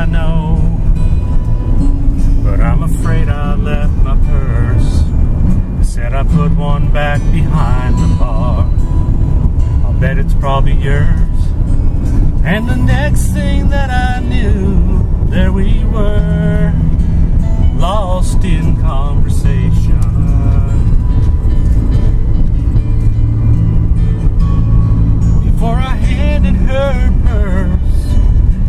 I know, but I'm afraid I left my purse. I said I put one back behind the bar. I'll bet it's probably yours. And the next thing that I knew, there we were, lost in conversation. Before I handed her purse,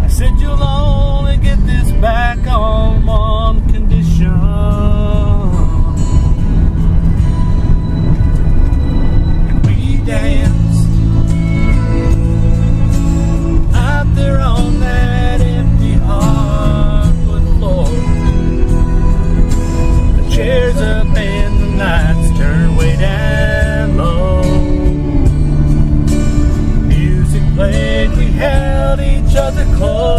I said you'll only get this back on one condition. And we danced out there on that empty hardwood floor. The chairs up and the lights turned way down low. Music played, we held each other close.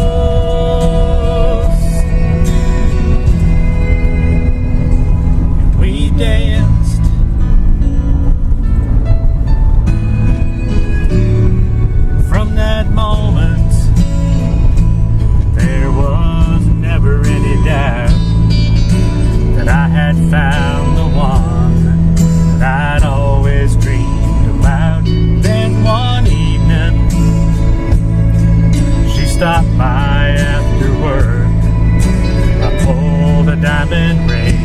And we danced from that moment. There was never any doubt that I had found the one that I'd always dreamed about. Then one evening, she stopped by after work. I pulled a diamond ring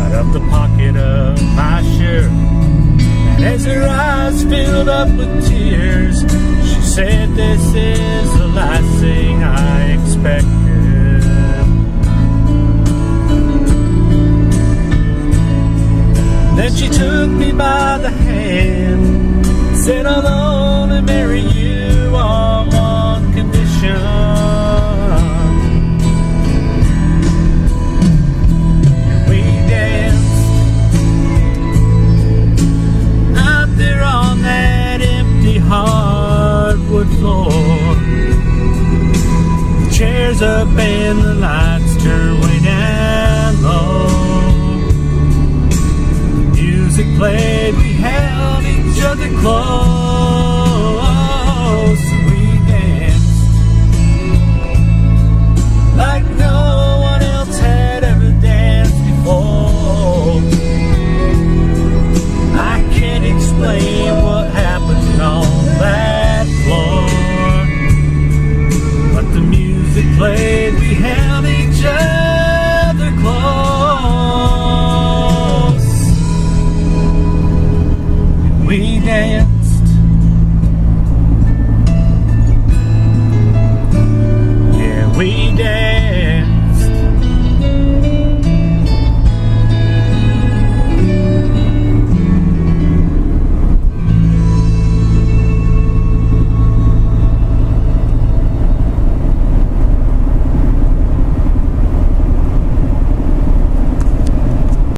out of the pocket of my shirt, and as her eyes filled up with tears, she said, "This is the last thing I expected." Then she took me by the hand, said, "I'll only marry you on one condition." And we danced out there on that empty hardwood floor. The chairs up and the lights turned way down low. Music played, we held each other close.